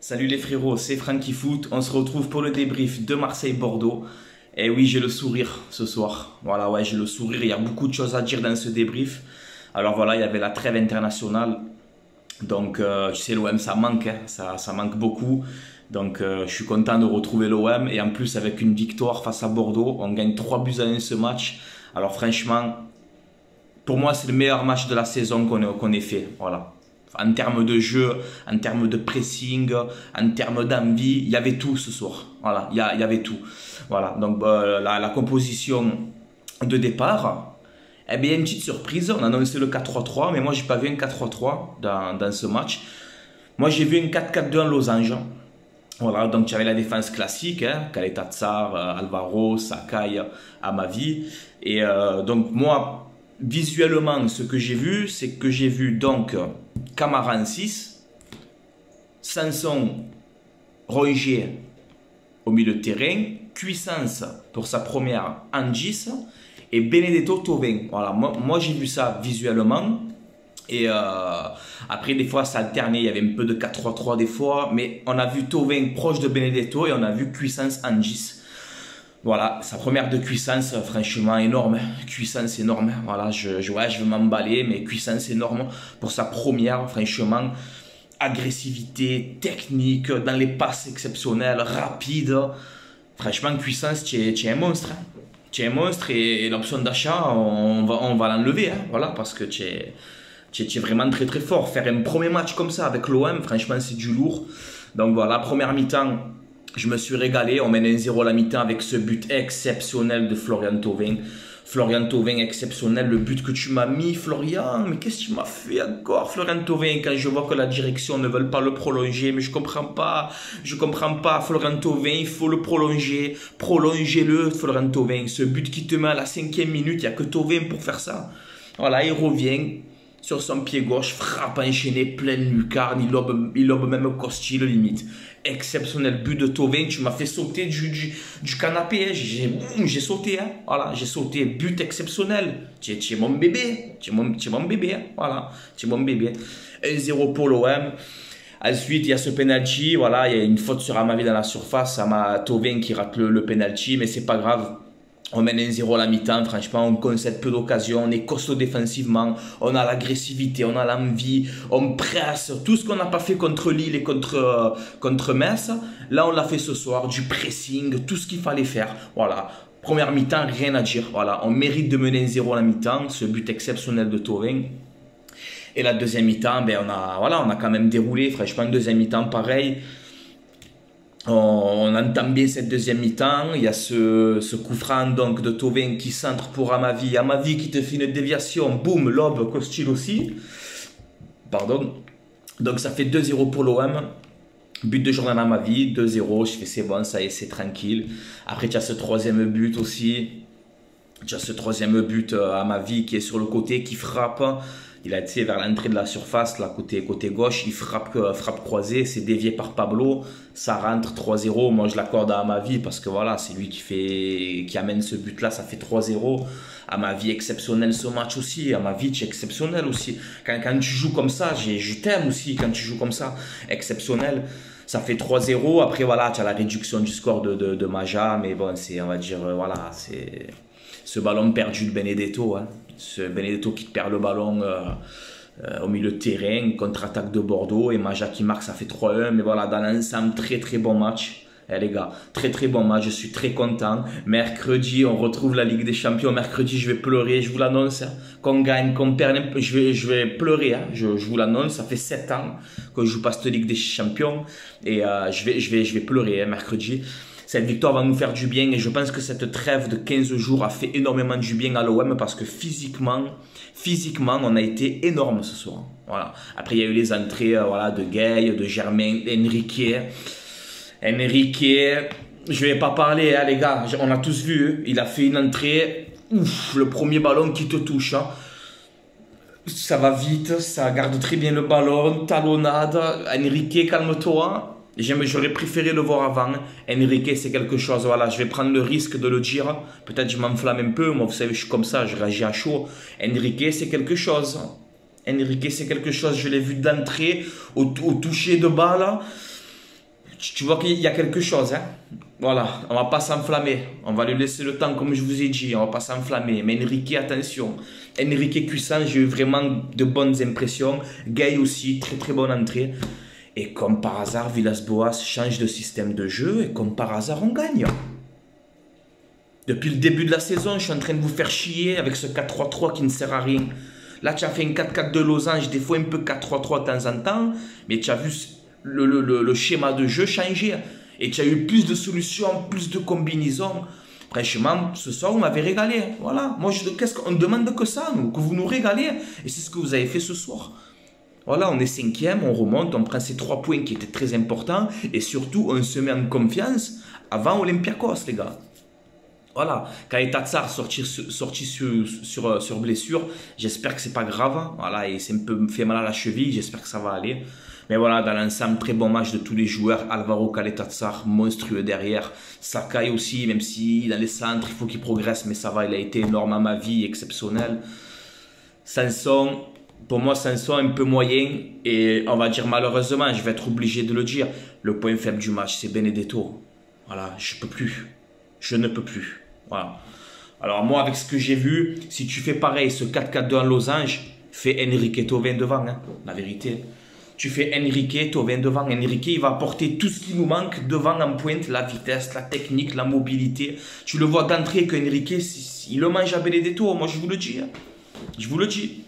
Salut les frérots, c'est Franky Foot. On se retrouve pour le débrief de Marseille-Bordeaux. Et oui, j'ai le sourire ce soir. Voilà, ouais, j'ai le sourire. Il y a beaucoup de choses à dire dans ce débrief. Alors voilà, il y avait la trêve internationale. Donc, tu sais, l'OM, ça manque. Hein. Ça manque beaucoup. Donc, je suis content de retrouver l'OM. Et en plus, avec une victoire face à Bordeaux, on gagne 3 buts à 1 ce match. Alors franchement, pour moi, c'est le meilleur match de la saison qu'on ait fait. Voilà. En termes de jeu, en termes de pressing, en termes d'envie, il y avait tout ce soir. Voilà, il y avait tout. Voilà, donc la composition de départ, eh bien, une petite surprise. On a annoncé le 4-3-3, mais moi, j'ai pas vu un 4-3-3 dans ce match. Moi, j'ai vu un 4-4-2 en losange. Voilà, donc tu avais la défense classique, hein, Caleta Tsar, Alvaro, Sakai, Amavi. Et donc, moi, visuellement, ce que j'ai vu, c'est que j'ai vu donc Camara en 6, Sanson, Rongier au milieu de terrain, Cuisance pour sa première en 10 et Benedetto Thauvin. Voilà, moi j'ai vu ça visuellement. Et après, des fois, ça alternait. Il y avait un peu de 4-3-3 des fois. Mais on a vu Thauvin proche de Benedetto et on a vu Cuisance en 10. Voilà, sa première de Cuisance, franchement énorme. Cuisance énorme. Voilà, je veux m'emballer, mais Cuisance énorme pour sa première, franchement. Agressivité, technique, dans les passes exceptionnelles, rapide. Franchement, Cuisance, tu es un monstre. Hein. Tu es un monstre et l'option d'achat, on va l'enlever. Hein, voilà, parce que tu es vraiment très très fort. Faire un premier match comme ça avec l'OM, franchement, c'est du lourd. Donc voilà, première mi-temps. Je me suis régalé, on mène 1-0 à la mi-temps avec ce but exceptionnel de Florian Thauvin. Florian Thauvin exceptionnel, le but que tu m'as mis Florian, mais qu'est-ce que tu m'as fait encore Florian Thauvin quand je vois que la direction ne veut pas le prolonger, mais je comprends pas Florian Thauvin, il faut le prolonger, prolongez-le Florian Thauvin, ce but qui te met à la 5e minute, il n'y a que Thauvin pour faire ça. Voilà, il revient sur son pied gauche, frappe enchaînée, pleine lucarne, il lobe même Costil limite. Exceptionnel but de Thauvin, tu m'as fait sauter du canapé, hein. J'ai sauté, hein. Voilà, j'ai sauté, but exceptionnel, tu es mon bébé, tu es mon bébé, hein. Voilà, tu es mon bébé. 1-0 pour l'OM. Ensuite, il y a ce penalty, voilà, il y a une faute sur Amavi dans la surface, Thauvin qui rate le penalty, mais c'est pas grave. On mène 1-0 à la mi-temps, franchement, on concède peu d'occasions, on est costaud défensivement, on a l'agressivité, on a l'envie, on presse, tout ce qu'on n'a pas fait contre Lille et contre Metz, là on l'a fait ce soir, du pressing, tout ce qu'il fallait faire, voilà. Première mi-temps, rien à dire, voilà, on mérite de mener 1-0 à la mi-temps, ce but exceptionnel de Thauvin. Et la deuxième mi-temps, ben on a quand même déroulé, franchement, deuxième mi-temps pareil. On entend bien cette deuxième mi-temps, il y a ce coup franc donc, de Thauvin qui centre pour Amavi, Amavi qui te fait une déviation, boum, lobe, Costil aussi, pardon, donc ça fait 2-0 pour l'OM, but de Jordan Amavi, 2-0, je fais c'est bon, ça y est, c'est tranquille, après tu as ce troisième but aussi, Amavi qui est sur le côté, qui frappe. Il a été vers l'entrée de la surface, là, côté gauche, il frappe croisée, c'est dévié par Pablo, ça rentre 3-0, moi je l'accorde à Amavi parce que voilà, c'est lui qui amène ce but là, ça fait 3-0. Amavi exceptionnel ce match aussi, Amavi exceptionnel aussi, quand tu joues comme ça, je t'aime aussi quand tu joues comme ça, exceptionnel. Ça fait 3-0, après voilà, tu as la réduction du score de Maja, mais bon, c'est, on va dire, voilà, c'est ce ballon perdu de Benedetto, hein. Ce Benedetto qui perd le ballon au milieu de terrain, contre-attaque de Bordeaux, et Maja qui marque, ça fait 3-1, mais voilà, dans l'ensemble, très très bon match. Eh, les gars, très très bon match, je suis très content. Mercredi, on retrouve la Ligue des Champions. Mercredi, je vais pleurer, je vous l'annonce. Hein. Qu'on gagne, qu'on perde, je vais pleurer. Hein. Je vous l'annonce, ça fait 7 ans que je joue pas cette Ligue des Champions. Et je vais pleurer hein, mercredi. Cette victoire va nous faire du bien et je pense que cette trêve de 15 jours a fait énormément du bien à l'OM parce que physiquement, on a été énorme ce soir. Voilà. Après, il y a eu les entrées voilà, de Gueye, de Germain, Enrique, je vais pas parler, hein, les gars, on a tous vu, il a fait une entrée, ouf, le premier ballon qui te touche. Hein. Ça va vite, ça garde très bien le ballon, talonnade, Enrique, calme-toi. J'aurais préféré le voir avant. Enrique, c'est quelque chose. Voilà, je vais prendre le risque de le dire. Peut-être je m'enflamme un peu. Moi, vous savez, je suis comme ça. Je réagis à chaud. Enrique, c'est quelque chose. Enrique, c'est quelque chose. Je l'ai vu d'entrée au toucher de balle. Tu vois qu'il y a quelque chose, hein. Voilà, on va pas s'enflammer. On va lui laisser le temps, comme je vous ai dit. On va pas s'enflammer. Mais Enrique, attention. Enrique Cuisance, j'ai eu vraiment de bonnes impressions. Gay aussi, très très bonne entrée. Et comme par hasard, Villas-Boas change de système de jeu. Et comme par hasard, on gagne. Depuis le début de la saison, je suis en train de vous faire chier avec ce 4-3-3 qui ne sert à rien. Là, tu as fait un 4-4 de losange, des fois un peu 4-3-3 de temps en temps. Mais tu as vu le schéma de jeu changer. Et tu as eu plus de solutions, plus de combinaisons. Franchement, ce soir, vous m'avez régalé. Voilà. Moi, qu'est-ce qu'on ne demande que ça, nous, que vous nous régalez. Et c'est ce que vous avez fait ce soir. Voilà, on est 5e, on remonte, on prend ces 3 points qui étaient très importants. Et surtout, on se met en confiance avant Olympiakos, les gars. Voilà, quand Tatsar sorti sur blessure, j'espère que c'est pas grave. Voilà, et c'est un peu fait mal à la cheville, j'espère que ça va aller. Mais voilà, dans l'ensemble, très bon match de tous les joueurs. Alvaro Caletatsar, monstrueux derrière. Sakai aussi, même si dans les centres, il faut qu'il progresse, mais ça va, il a été énorme à ma vie, exceptionnel. Sanson, pour moi, Sanson un peu moyen. Et on va dire malheureusement, je vais être obligé de le dire, le point faible du match, c'est Benedetto. Voilà, je peux plus. Je ne peux plus. Voilà. Alors moi, avec ce que j'ai vu, si tu fais pareil, ce 4-4-2 en losange, fais Enrique Thauvin devant, hein, la vérité. Tu fais Enrique Thauvin devant. Enrique, il va apporter tout ce qui nous manque devant en pointe, la vitesse, la technique, la mobilité. Tu le vois d'entrée que Enrique, il le mange à Benedetto, moi je vous le dis. Hein. Je vous le dis.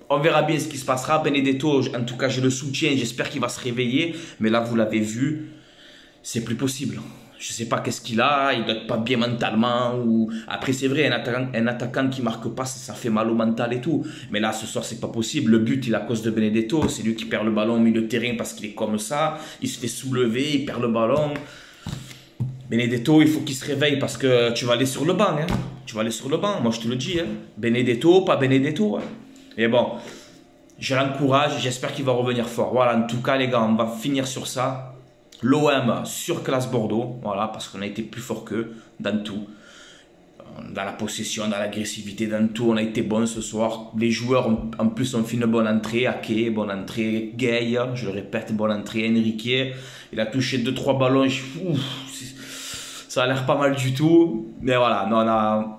On verra bien ce qui se passera. Benedetto, en tout cas, je le soutiens, j'espère qu'il va se réveiller. Mais là, vous l'avez vu, c'est plus possible. Je ne sais pas qu'est-ce qu'il a, il doit être pas bien mentalement. Ou... Après, c'est vrai, un attaquant qui ne marque pas, ça fait mal au mental et tout. Mais là, ce soir, c'est pas possible. Le but, il est à cause de Benedetto. C'est lui qui perd le ballon au milieu de terrain parce qu'il est comme ça. Il se fait soulever, il perd le ballon. Benedetto, il faut qu'il se réveille parce que tu vas aller sur le banc. Hein. Tu vas aller sur le banc, moi je te le dis. Hein. Benedetto, pas Benedetto. Hein. Et bon, je l'encourage, j'espère qu'il va revenir fort. Voilà, en tout cas, les gars, on va finir sur ça. L'OM surclasse Bordeaux, voilà, parce qu'on a été plus fort qu'eux dans tout. Dans la possession, dans l'agressivité, dans tout, on a été bon ce soir. Les joueurs, en plus, ont fait une bonne entrée. Ake, bonne entrée. Gay, je le répète, bonne entrée. Enrique, il a touché 2-3 ballons. Ça a l'air pas mal du tout. Mais voilà,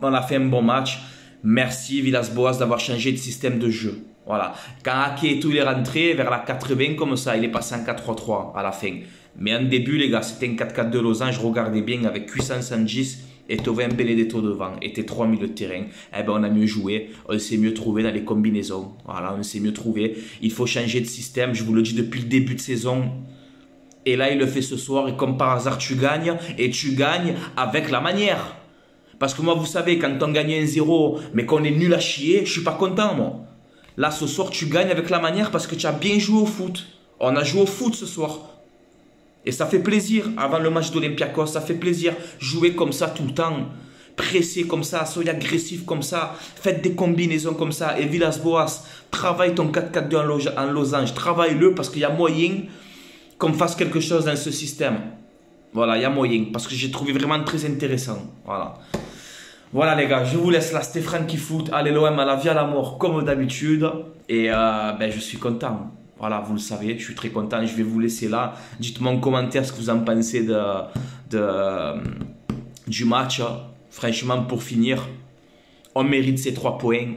on a fait un bon match. Merci Villas-Boas d'avoir changé de système de jeu. Voilà. Quand Ake et tout, il est rentré vers la 80, comme ça, il est passé en 4-3-3 à la fin. Mais en début, les gars, c'était un 4-4 de losange. Regardez bien avec Cuisance Sanjis et Thauvin Benedetto devant. Et tes 3 milieux de terrain. Eh ben, on a mieux joué. On s'est mieux trouvé dans les combinaisons. Voilà, on s'est mieux trouvé. Il faut changer de système. Je vous le dis depuis le début de saison. Et là, il le fait ce soir. Et comme par hasard, tu gagnes. Et tu gagnes avec la manière. Parce que moi, vous savez, quand on gagne 1-0, mais qu'on est nul à chier, je suis pas content, moi. Là, ce soir, tu gagnes avec la manière parce que tu as bien joué au foot. On a joué au foot ce soir. Et ça fait plaisir, avant le match d'Olympiakos, ça fait plaisir. Jouer comme ça tout le temps, presser comme ça, soyez agressif comme ça, faites des combinaisons comme ça. Et Villas-Boas, travaille ton 4-4-2 en losange, travaille-le parce qu'il y a moyen qu'on fasse quelque chose dans ce système. Voilà, il y a moyen, parce que j'ai trouvé vraiment très intéressant. Voilà. Voilà les gars, je vous laisse là, c'était Franky Foot. Allez l'OM à la vie à la mort comme d'habitude. Et ben, je suis content. Voilà, vous le savez, je suis très content. Je vais vous laisser là. Dites-moi en commentaire ce que vous en pensez du match. Franchement, pour finir, on mérite ces 3 points.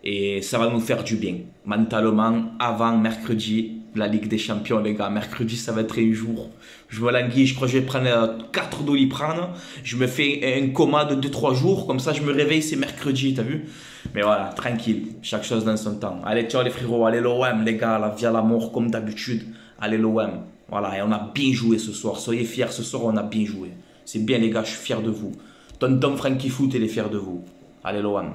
Et ça va nous faire du bien. Mentalement, avant mercredi, la Ligue des Champions, les gars. Mercredi, ça va être un jour. Je me languis, je crois que je vais prendre 4 Doliprane. Je me fais un coma de 2-3 jours. Comme ça, je me réveille, c'est mercredi, t'as vu? Mais voilà, tranquille. Chaque chose dans son temps. Allez, ciao les frérots. Allez l'OM, les gars. La vie à la mort, comme d'habitude. Allez l'OM. Voilà, et on a bien joué ce soir. Soyez fiers, ce soir, on a bien joué. C'est bien, les gars, je suis fier de vous. Tonton Franky Foot, il est fier de vous. Allez l'OM.